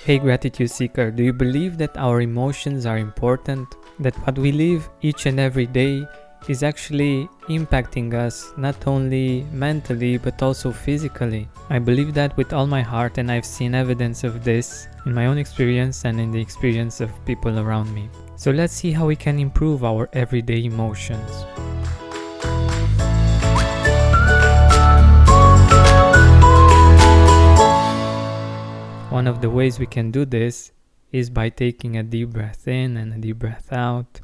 Hey Gratitude Seeker, do you believe that our emotions are important? That what we live each and every day is actually impacting us not only mentally but also physically? I believe that with all my heart, and I've seen evidence of this in my own experience and in the experience of people around me. So let's see how we can improve our everyday emotions. One of the ways we can do this is by taking a deep breath in and a deep breath out.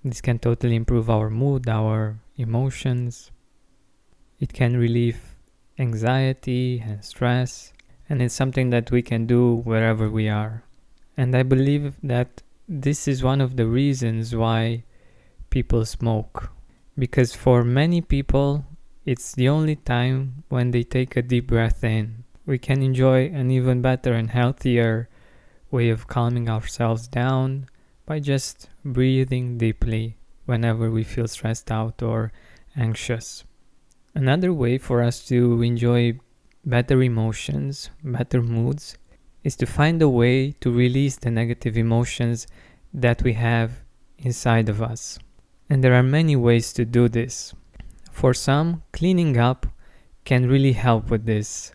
This can totally improve our mood, our emotions. It can relieve anxiety and stress, and it's something that we can do wherever we are. And I believe that this is one of the reasons why people smoke, because for many people it's the only time when they take a deep breath in. We can enjoy an even better and healthier way of calming ourselves down by just breathing deeply whenever we feel stressed out or anxious. Another way for us to enjoy better emotions, better moods, is to find a way to release the negative emotions that we have inside of us. And there are many ways to do this. For some, cleaning up can really help with this.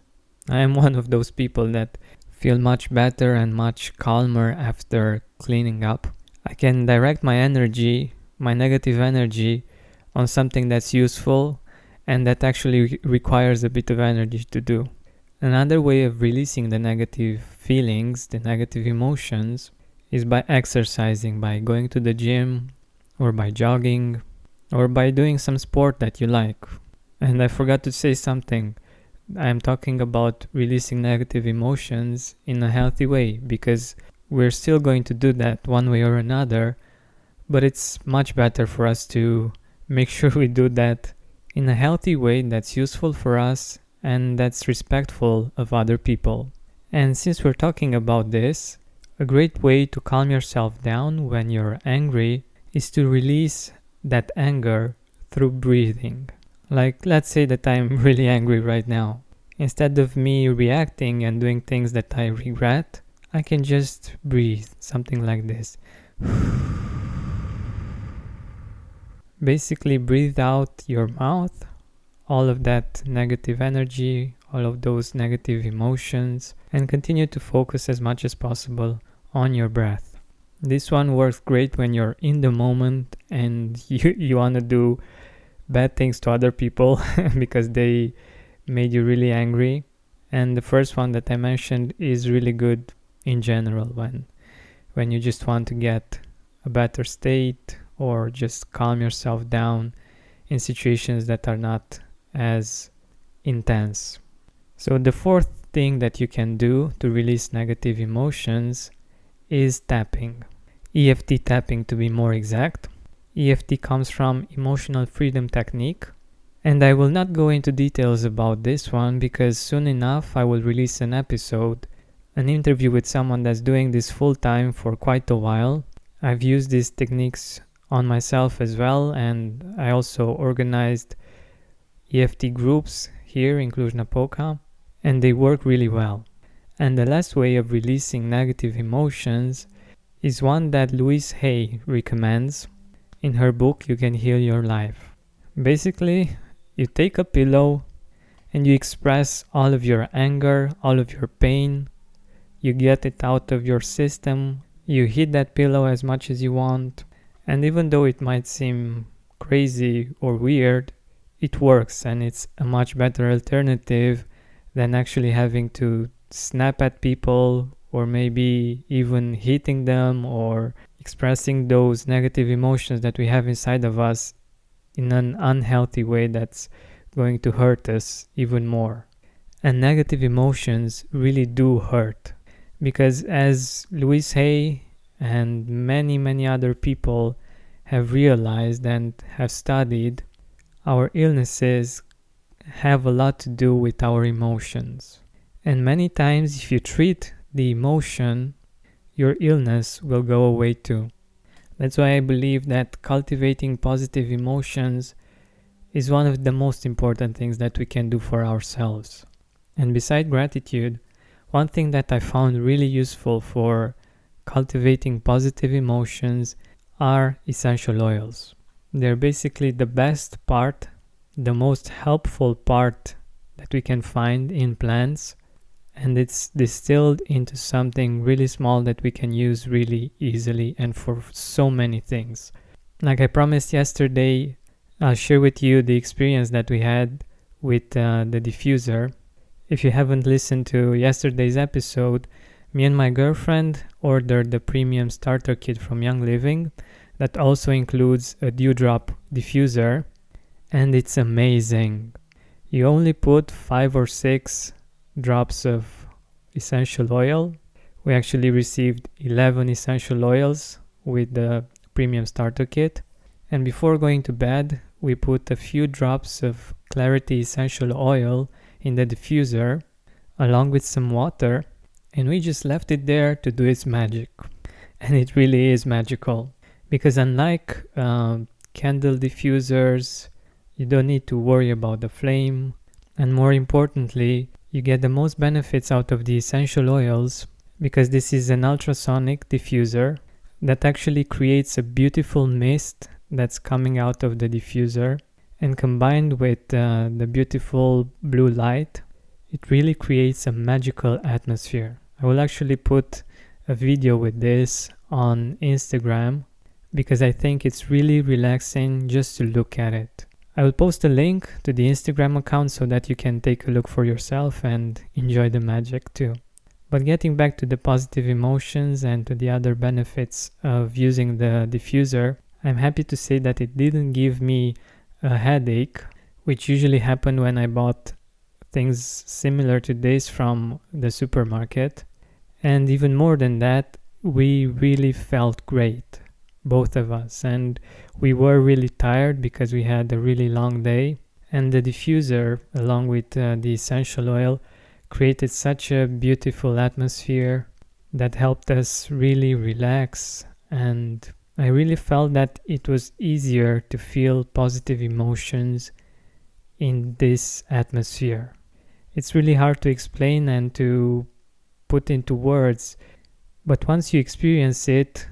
I am one of those people that feel much better and much calmer after cleaning up. I can direct my energy, my negative energy, on something that's useful and that actually requires a bit of energy to do. Another way of releasing the negative feelings, the negative emotions, is by exercising, by going to the gym, or by jogging, or by doing some sport that you like. And I forgot to say something. I'm talking about releasing negative emotions in a healthy way, because we're still going to do that one way or another, but it's much better for us to make sure we do that in a healthy way that's useful for us and that's respectful of other people. And since we're talking about this, a great way to calm yourself down when you're angry is to release that anger through breathing. Like, let's say that I'm really angry right now. Instead of me reacting and doing things that I regret, I can just breathe, something like this. Basically, breathe out your mouth all of that negative energy, all of those negative emotions, and continue to focus as much as possible on your breath. This one works great when you're in the moment and you want to do bad things to other people because they made you really angry. And the first one that I mentioned is really good in general when you just want to get a better state or just calm yourself down in situations that are not as intense. So the fourth thing that you can do to release negative emotions is tapping. EFT tapping, to be more exact. EFT comes from Emotional Freedom Technique, and I will not go into details about this one because soon enough I will release an episode, an interview with someone that's doing this full time for quite a while. I've used these techniques on myself as well, and I also organized EFT groups here in Cluj-Napoca, and they work really well. And the last way of releasing negative emotions is one that Louise Hay recommends in her book You Can Heal Your Life. Basically, you take a pillow and you express all of your anger, all of your pain. You get it out of your system. You hit that pillow as much as you want. And even though it might seem crazy or weird, it works, and it's a much better alternative than actually having to snap at people or maybe even hitting them or expressing those negative emotions that we have inside of us in an unhealthy way that's going to hurt us even more. And negative emotions really do hurt, because as Louise Hay and many other people have realized and have studied, our illnesses have a lot to do with our emotions. And many times if you treat the emotion, your illness will go away too. That's why I believe that cultivating positive emotions is one of the most important things that we can do for ourselves. And beside gratitude, one thing that I found really useful for cultivating positive emotions are essential oils. They're basically the best part, the most helpful part that we can find in plants, and it's distilled into something really small that we can use really easily and for so many things. Like I promised yesterday, I'll share with you the experience that we had with the diffuser. If you haven't listened to yesterday's episode, me and my girlfriend ordered the premium starter kit from Young Living that also includes a dewdrop diffuser, and it's amazing. You only put 5 or 6 drops of essential oil. We actually received 11 essential oils with the premium starter kit. And before going to bed, we put a few drops of Clarity essential oil in the diffuser along with some water, and we just left it there to do its magic. And it really is magical because unlike candle diffusers, you don't need to worry about the flame, and more importantly, you get the most benefits out of the essential oils because this is an ultrasonic diffuser that actually creates a beautiful mist that's coming out of the diffuser, and combined with the beautiful blue light, it really creates a magical atmosphere. I will actually put a video with this on Instagram because I think it's really relaxing just to look at it. I will post a link to the Instagram account so that you can take a look for yourself and enjoy the magic too. But getting back to the positive emotions and to the other benefits of using the diffuser, I'm happy to say that it didn't give me a headache, which usually happened when I bought things similar to this from the supermarket. And even more than that, we really felt great, both of us, and we were really tired because we had a really long day, and the diffuser along with the essential oil created such a beautiful atmosphere that helped us really relax, and I really felt that it was easier to feel positive emotions in this atmosphere. It's really hard to explain and to put into words, but once you experience it,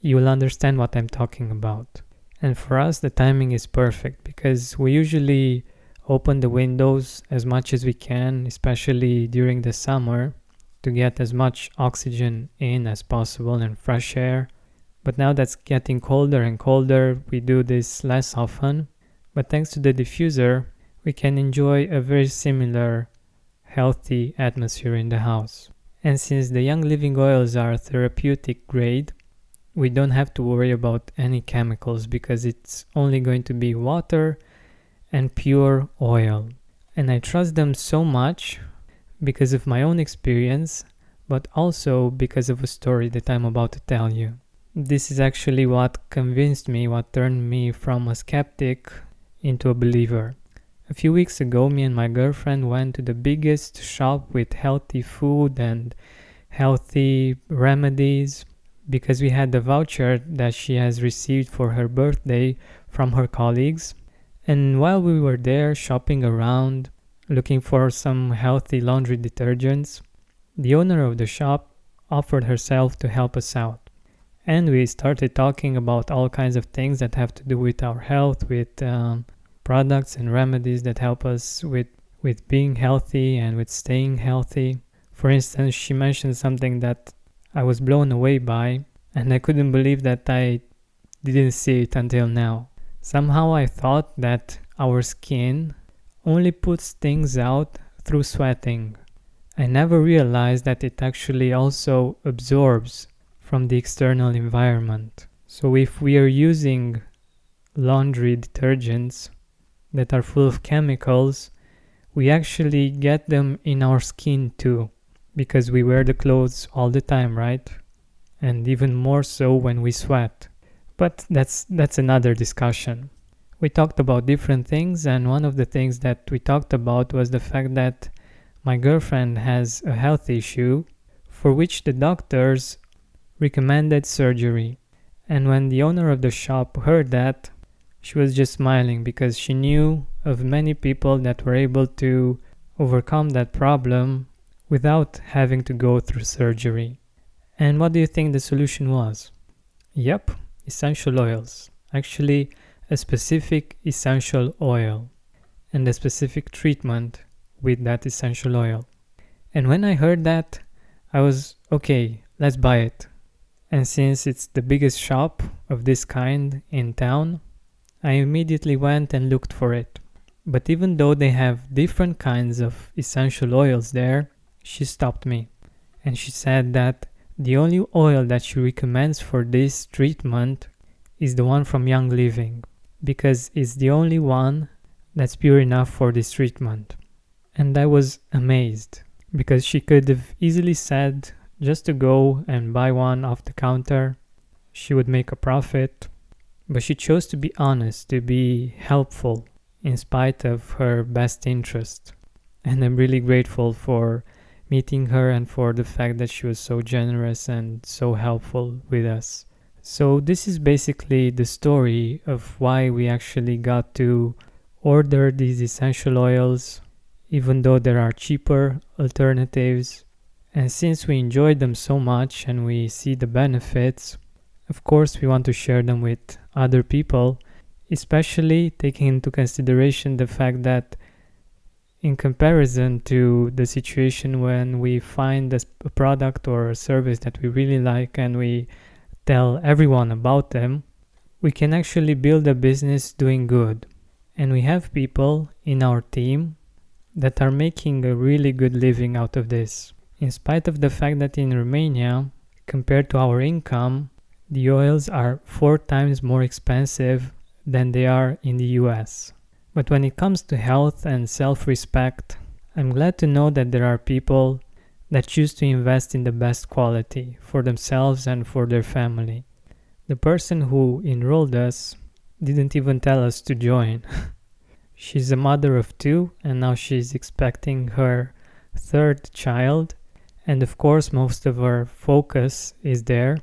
you will understand what I'm talking about. And for us, the timing is perfect because we usually open the windows as much as we can, especially during the summer, to get as much oxygen in as possible and fresh air. But now that's getting colder and colder, we do this less often. But thanks to the diffuser, we can enjoy a very similar healthy atmosphere in the house. And since the Young Living oils are therapeutic grade, we don't have to worry about any chemicals because it's only going to be water and pure oil. And I trust them so much because of my own experience, but also because of a story that I'm about to tell you. This is actually what convinced me, what turned me from a skeptic into a believer. A few weeks ago, me and my girlfriend went to the biggest shop with healthy food and healthy remedies because we had the voucher that she has received for her birthday from her colleagues. And while we were there shopping around, looking for some healthy laundry detergents, the owner of the shop offered herself to help us out. And we started talking about all kinds of things that have to do with our health, with products and remedies that help us with being healthy and with staying healthy. For instance, she mentioned something that I was blown away by, and I couldn't believe that I didn't see it until now. Somehow I thought that our skin only puts things out through sweating. I never realized that it actually also absorbs from the external environment. So if we are using laundry detergents that are full of chemicals, we actually get them in our skin too, because we wear the clothes all the time, right? And even more so when we sweat. But that's another discussion. We talked about different things, and one of the things that we talked about was the fact that my girlfriend has a health issue for which the doctors recommended surgery. And when the owner of the shop heard that, she was just smiling because she knew of many people that were able to overcome that problem without having to go through surgery. And what do you think the solution was? Yep, essential oils. Actually, a specific essential oil and a specific treatment with that essential oil. And when I heard that, I was, okay, let's buy it. And since it's the biggest shop of this kind in town, I immediately went and looked for it. But even though they have different kinds of essential oils there, she stopped me. And she said that the only oil that she recommends for this treatment is the one from Young Living, because it's the only one that's pure enough for this treatment. And I was amazed, because she could have easily said just to go and buy one off the counter. She would make a profit, but she chose to be honest, to be helpful in spite of her best interest. And I'm really grateful for meeting her and for the fact that she was so generous and so helpful with us. So this is basically the story of why we actually got to order these essential oils, even though there are cheaper alternatives. And since we enjoyed them so much and we see the benefits, of course we want to share them with other people, especially taking into consideration the fact that in comparison to the situation when we find a product or a service that we really like and we tell everyone about them, we can actually build a business doing good. And we have people in our team that are making a really good living out of this. In spite of the fact that in Romania, compared to our income, the oils are 4 times more expensive than they are in the US. But when it comes to health and self-respect, I'm glad to know that there are people that choose to invest in the best quality for themselves and for their family. The person who enrolled us didn't even tell us to join. She's a mother of 2 and now she's expecting her 3rd child. And of course, most of her focus is there.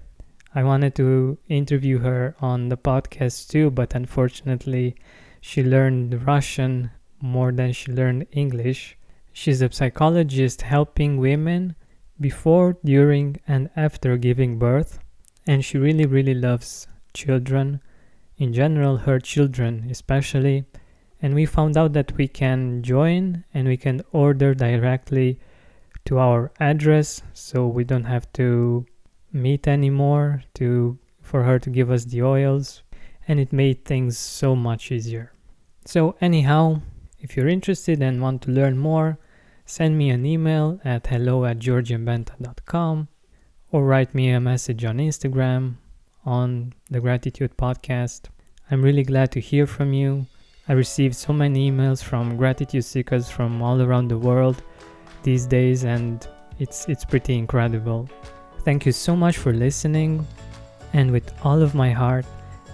I wanted to interview her on the podcast too, but unfortunately, she learned Russian more than she learned English. She's a psychologist helping women before, during, and after giving birth. And she really, really loves children. In general, her children especially. And we found out that we can join and we can order directly to our address, so we don't have to meet anymore for her to give us the oils, and it made things so much easier. So anyhow, if you're interested and want to learn more, send me an email at hello@georgianbenta.com or write me a message on Instagram on the Gratitude Podcast. I'm really glad to hear from you. I received so many emails from gratitude seekers from all around the world these days, and it's pretty incredible. Thank you so much for listening, and with all of my heart,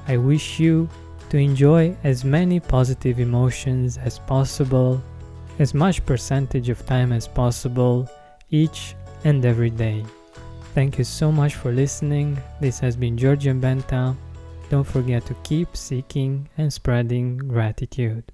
I wish you to enjoy as many positive emotions as possible, as much percentage of time as possible, each and every day. Thank you so much for listening. This has been Georgian Benta. Don't forget to keep seeking and spreading gratitude.